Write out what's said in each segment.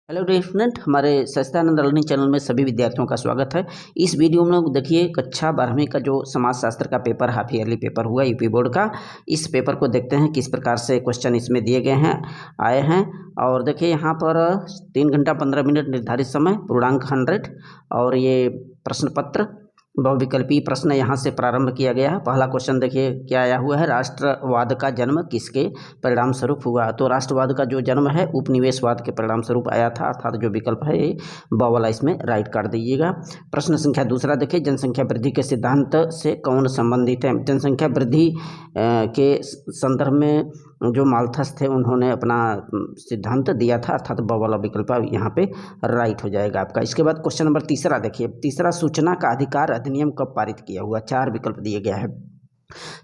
Hello dear student, हमारे सच्चिदानंद learning channel में सभी विद्यार्थियों का स्वागत है। इस वीडियो में लोग देखिए कक्षा 12वीं का जो समाजशास्त्र का पेपर हाफ ईयरली पेपर हुआ यूपी बोर्ड का, इस पेपर को देखते हैं किस प्रकार से क्वेश्चन इसमें दिए गए हैं आए हैं। और देखिए यहाँ पर 3 घंटा 15 मिनट निर्धारित समय, पूर्णांक 100 और ये प्रश्न पत्र बहुविकल्पीय प्रश्न यहाँ से प्रारंभ किया गया है। पहला क्वेश्चन देखिए क्या आया हुआ है, राष्ट्रवाद का जन्म किसके परिणाम स्वरूप हुआ। तो राष्ट्रवाद का जो जन्म है उपनिवेशवाद के परिणाम स्वरूप आया था, अर्थात जो विकल्प है ये ब वाला इसमें राइट कर दीजिएगा। प्रश्न संख्या दूसरा देखिए, जनसंख्या वृद्धि के सिद्धांत से कौन संबंधित है। जनसंख्या वृद्धि के संदर्भ में जो माल्थस थे उन्होंने अपना सिद्धांत दिया था, अर्थात ब वाला विकल्प यहाँ पे राइट हो जाएगा आपका। इसके बाद क्वेश्चन नंबर तीसरा देखिए, तीसरा सूचना का अधिकार अधिनियम कब पारित किया हुआ। 4 विकल्प दिए गया है।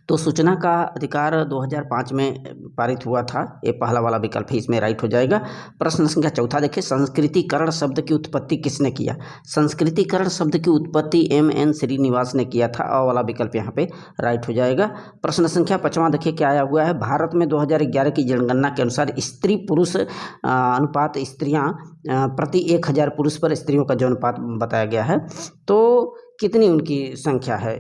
तो सूचना का अधिकार 2005 में पारित हुआ था, ये पहला वाला विकल्प है, इसमें राइट हो जाएगा। प्रश्न संख्या चौथा देखिए, संस्कृतिकरण शब्द की उत्पत्ति किसने किया। संस्कृतिकरण शब्द की उत्पत्ति M.N. श्रीनिवास ने किया था, अ वाला विकल्प यहाँ पे राइट हो जाएगा। प्रश्न संख्या 5वां देखिए क्या आया हुआ है, भारत में 2011 की जनगणना के अनुसार स्त्री पुरुष अनुपात, स्त्रियाँ प्रति 1000 पुरुष पर स्त्रियों का जो अनुपात बताया गया है, तो कितनी उनकी संख्या है।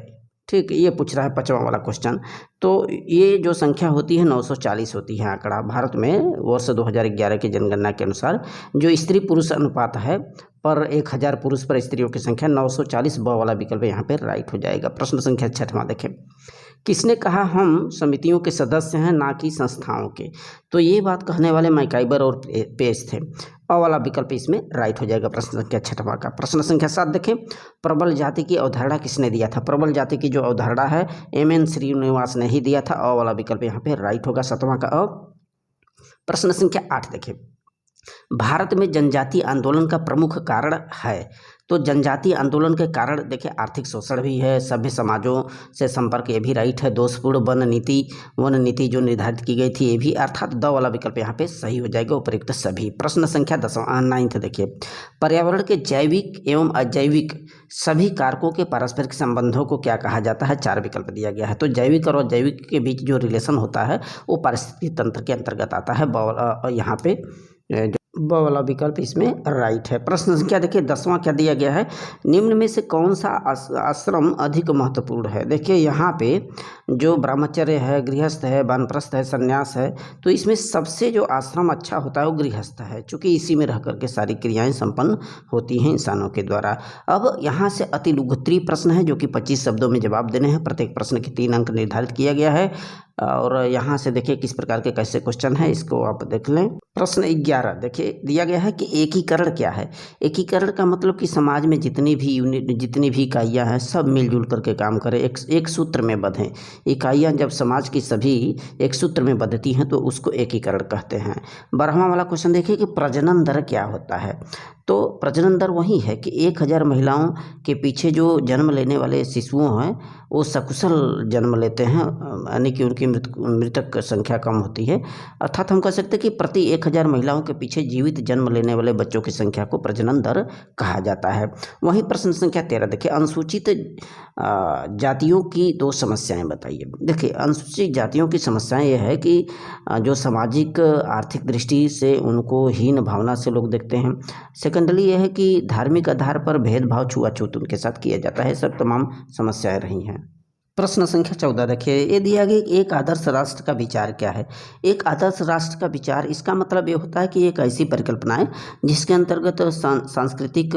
ठीक, ये पूछ रहा है 5वां वाला क्वेश्चन। तो ये जो संख्या होती है 940 होती है आंकड़ा। भारत में वर्ष 2011 की जनगणना के अनुसार जो स्त्री पुरुष अनुपात है पर 1000 पुरुष पर स्त्रियों की संख्या 940, ब वाला विकल्प यहाँ पे राइट हो जाएगा। प्रश्न संख्या 6वां देखें, किसने कहा हम समितियों के सदस्य हैं ना कि संस्थाओं के। तो ये बात कहने वाले मैकाइबर और पेज थे, अ वाला विकल्प इसमें राइट हो जाएगा प्रश्न संख्या 6वां का। प्रश्न संख्या 7 देखें, प्रबल जाति की अवधारणा किसने दिया था। प्रबल जाति की जो अवधारणा है M.N. श्रीनिवास ने ही दिया था, अ वाला विकल्प यहाँ पे राइट होगा 7वां का अ। प्रश्न संख्या 8 देखें, भारत में जनजातीय आंदोलन का प्रमुख कारण है। तो जनजातीय आंदोलन के कारण देखिए आर्थिक शोषण भी है, सभ्य समाजों से संपर्क, ये भी राइट है। दोषपूर्ण वन नीति जो निर्धारित की गई थी, ये भी, अर्थात द वाला विकल्प यहाँ पे सही हो जाएगा, उपयुक्त सभी। प्रश्न संख्या 9 देखिए, पर्यावरण के जैविक एवं अजैविक सभी कारकों के पारस्परिक संबंधों को क्या कहा जाता है। 4 विकल्प दिया गया है। तो जैविक और अजैविक के बीच जो रिलेशन होता है वो पारिस्थितिक तंत्र के अंतर्गत आता है, यहाँ पे ब वाला विकल्प इसमें राइट है। प्रश्न संख्या देखिए 10वां क्या दिया गया है, निम्न में से कौन सा आश्रम अधिक महत्वपूर्ण है। देखिए यहाँ पे जो ब्रह्मचर्य है, गृहस्थ है, वानप्रस्थ है, संन्यास है, तो इसमें सबसे जो आश्रम अच्छा होता है वो गृहस्थ है, चूँकि इसी में रह करके सारी क्रियाएं संपन्न होती हैं इंसानों के द्वारा। अब यहाँ से अति लघुत्तरीय प्रश्न है जो कि 25 शब्दों में जवाब देने हैं। प्रत्येक प्रश्न के 3 अंक निर्धारित किया गया है। और यहाँ से देखिए किस प्रकार के कैसे क्वेश्चन है, इसको आप देख लें। प्रश्न 11 देखिए दिया गया है कि एकीकरण क्या है। एकीकरण का मतलब कि समाज में जितनी भी यूनिट, जितनी भी इकाइयाँ हैं, सब मिलजुल करके काम करें, एक सूत्र में बंधें। इकाइयाँ जब समाज की सभी एक सूत्र में बंधती हैं तो उसको एकीकरण कहते हैं। 12वां वाला क्वेश्चन देखिए कि प्रजनन दर क्या होता है। तो प्रजनन दर वही है कि 1000 महिलाओं के पीछे जो जन्म लेने वाले शिशुओं हैं वो सकुशल जन्म लेते हैं, यानी कि उनकी मृतक संख्या कम होती है। अर्थात हम कह सकते हैं कि प्रति 1000 महिलाओं के पीछे जीवित जन्म लेने वाले बच्चों की संख्या को प्रजनन दर कहा जाता है। वहीं प्रश्न संख्या 13 देखिए, अनुसूचित जातियों की 2 समस्याएं बताइए। देखिए अनुसूचित जातियों की समस्याएं ये है कि जो सामाजिक आर्थिक दृष्टि से उनको हीन भावना से लोग देखते हैं। सेकेंडली ये है कि धार्मिक आधार पर भेदभाव, छुआछूत उनके साथ किया जाता है। सब तमाम समस्याएं रही हैं। प्रश्न संख्या 14 देखिए, ये दिया गया एक आदर्श राष्ट्र का विचार क्या है। एक आदर्श राष्ट्र का विचार, इसका मतलब ये होता है कि एक ऐसी परिकल्पना है जिसके अंतर्गत सांस्कृतिक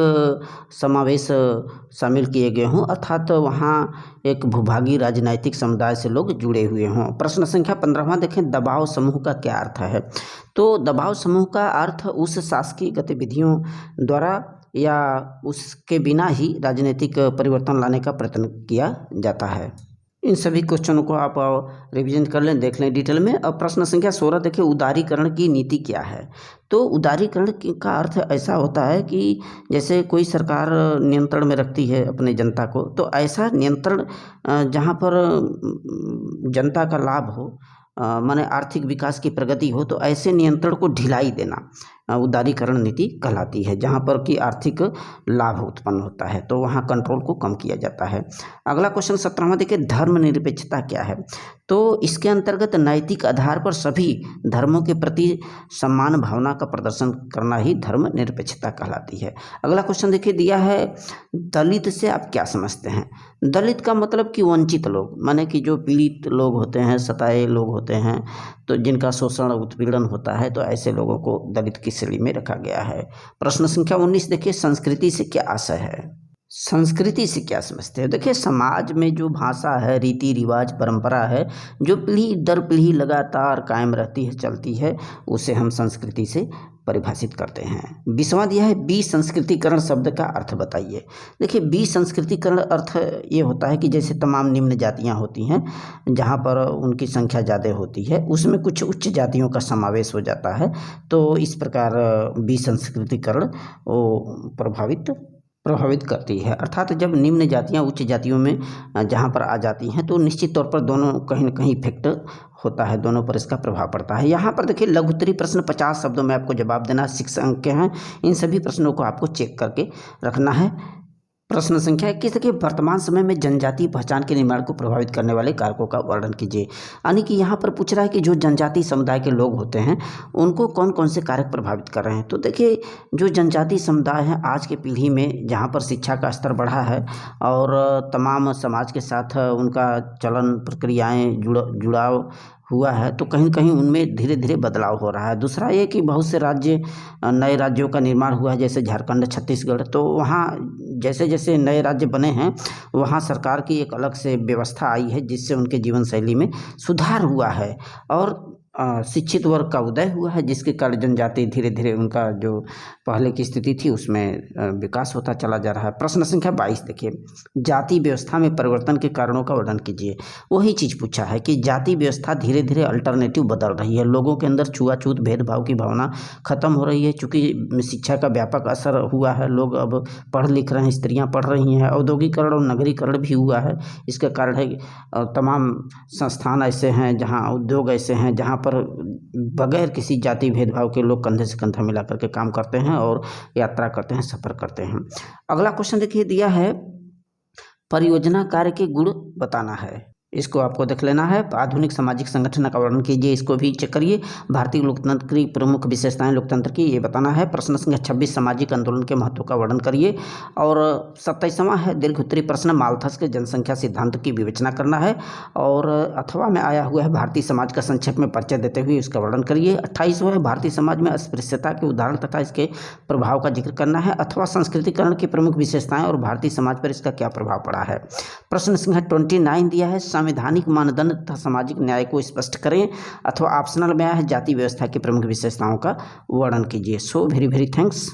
समावेश शामिल किए गए हों, अर्थात वहाँ एक भूभागी राजनैतिक समुदाय से लोग जुड़े हुए हों। प्रश्न संख्या 15वां देखें, दबाव समूह का क्या अर्थ है। तो दबाव समूह का अर्थ उस शासकीय गतिविधियों द्वारा या उसके बिना ही राजनीतिक परिवर्तन लाने का प्रयत्न किया जाता है। इन सभी क्वेश्चनों को आप रिवीजन कर लें, देख लें डिटेल में। अब प्रश्न संख्या 16 देखिए, उदारीकरण की नीति क्या है। तो उदारीकरण का अर्थ ऐसा होता है कि जैसे कोई सरकार नियंत्रण में रखती है अपने जनता को, तो ऐसा नियंत्रण जहाँ पर जनता का लाभ हो, माने आर्थिक विकास की प्रगति हो, तो ऐसे नियंत्रण को ढिलाई देना, उदारीकरण नीति कहलाती है, जहाँ पर कि आर्थिक लाभ उत्पन्न होता है, तो वहाँ कंट्रोल को कम किया जाता है। अगला क्वेश्चन 17वां देखिए, धर्मनिरपेक्षता क्या है? तो इसके अंतर्गत नैतिक आधार पर सभी धर्मों के प्रति सम्मान भावना का प्रदर्शन करना ही धर्मनिरपेक्षता कहलाती है। अगला क्वेश्चन देखिए दिया है, दलित से आप क्या समझते हैं? दलित का मतलब कि वंचित लोग, माने कि जो पीड़ित लोग होते हैं, सताए लोग होते हैं, तो जिनका शोषण उत्पीड़न होता है, तो ऐसे लोगों को दलित की श्रेणी में रखा गया है। प्रश्न संख्या 19 देखिए, संस्कृति से क्या आशय है? संस्कृति से क्या समझते हैं? देखिए, समाज में जो भाषा है, रीति रिवाज, परंपरा है, जो पीढ़ी दर पीढ़ी लगातार कायम रहती है, चलती है, उसे हम संस्कृति से परिभाषित करते हैं। 20वां दिया है, विसंस्कृतिकरण शब्द का अर्थ बताइए। देखिए, विसंस्कृतिकरण अर्थ ये होता है कि जैसे तमाम निम्न जातियां होती हैं, जहां पर उनकी संख्या ज़्यादा होती है, उसमें कुछ उच्च जातियों का समावेश हो जाता है, तो इस प्रकार विसंस्कृतिकरण वो प्रभावित करती है। अर्थात जब निम्न जातियां उच्च जातियों में जहां पर आ जाती हैं, तो निश्चित तौर पर दोनों कहीं न कहीं इफेक्ट होता है, दोनों पर इसका प्रभाव पड़ता है। यहाँ पर देखिए, लघुत्तरी प्रश्न 50 शब्दों में आपको जवाब देना, 6 अंक के हैं। इन सभी प्रश्नों को आपको चेक करके रखना है। प्रश्न संख्या 21 देखिए, वर्तमान समय में जनजातीय पहचान के निर्माण को प्रभावित करने वाले कारकों का वर्णन कीजिए। यानी कि यहाँ पर पूछ रहा है कि जो जनजातीय समुदाय के लोग होते हैं, उनको कौन कौन से कारक प्रभावित कर रहे हैं। तो देखिए, जो जनजातीय समुदाय हैं, आज के पीढ़ी में जहाँ पर शिक्षा का स्तर बढ़ा है और तमाम समाज के साथ उनका चलन प्रक्रियाएँ जुड़ाव हुआ है, तो कहीं कहीं उनमें धीरे धीरे बदलाव हो रहा है। दूसरा ये कि बहुत से राज्य, नए राज्यों का निर्माण हुआ है, जैसे झारखंड, छत्तीसगढ़, तो वहाँ जैसे जैसे नए राज्य बने हैं, वहाँ सरकार की एक अलग से व्यवस्था आई है, जिससे उनके जीवन शैली में सुधार हुआ है और शिक्षित वर्ग का उदय हुआ है, जिसके कारण जनजाति धीरे धीरे उनका जो पहले की स्थिति थी उसमें विकास होता चला जा रहा है। प्रश्न संख्या 22 देखिए, जाति व्यवस्था में परिवर्तन के कारणों का वर्णन कीजिए। वही चीज़ पूछा है कि जाति व्यवस्था धीरे धीरे अल्टरनेटिव बदल रही है, लोगों के अंदर छुआछूत भेदभाव की भावना खत्म हो रही है, चूँकि शिक्षा का व्यापक असर हुआ है, लोग अब पढ़ लिख रहे हैं, स्त्रियाँ पढ़ रही हैं, औद्योगिकरण और नगरीकरण भी हुआ है। इसका कारण है तमाम संस्थान ऐसे हैं, जहाँ उद्योग ऐसे हैं, जहाँ पर बगैर किसी जाति भेदभाव के लोग कंधे से कंधा मिला करके काम करते हैं और यात्रा करते हैं, सफर करते हैं। अगला क्वेश्चन देखिए दिया है, परियोजना कार्य के गुण बताना है। इसको आपको देख लेना है। आधुनिक सामाजिक संगठन का वर्णन कीजिए, इसको भी चेक करिए। भारतीय लोकतंत्र की प्रमुख विशेषताएं लोकतंत्र की, ये बताना है। प्रश्न संख्या 26, सामाजिक आंदोलन के महत्व का वर्णन करिए। और 27वां है दीर्घ उत्तरी प्रश्न, माल्थस के जनसंख्या सिद्धांत की विवेचना करना है। और अथवा में आया हुआ है भारतीय समाज का संक्षेप में परिचय देते हुए इसका वर्णन करिए। 28वां है भारतीय समाज में अस्पृश्यता के उदाहरण तथा इसके प्रभाव का जिक्र करना है। अथवा संस्कृतिकरण की प्रमुख विशेषताएं और भारतीय समाज पर इसका क्या प्रभाव पड़ा है। प्रश्न संख्या 29 दिया है, संवैधानिक मानदंड तथा सामाजिक न्याय को स्पष्ट करें। अथवा ऑप्शनल में आया है, जाति व्यवस्था की प्रमुख विशेषताओं का वर्णन कीजिए। So very thanks.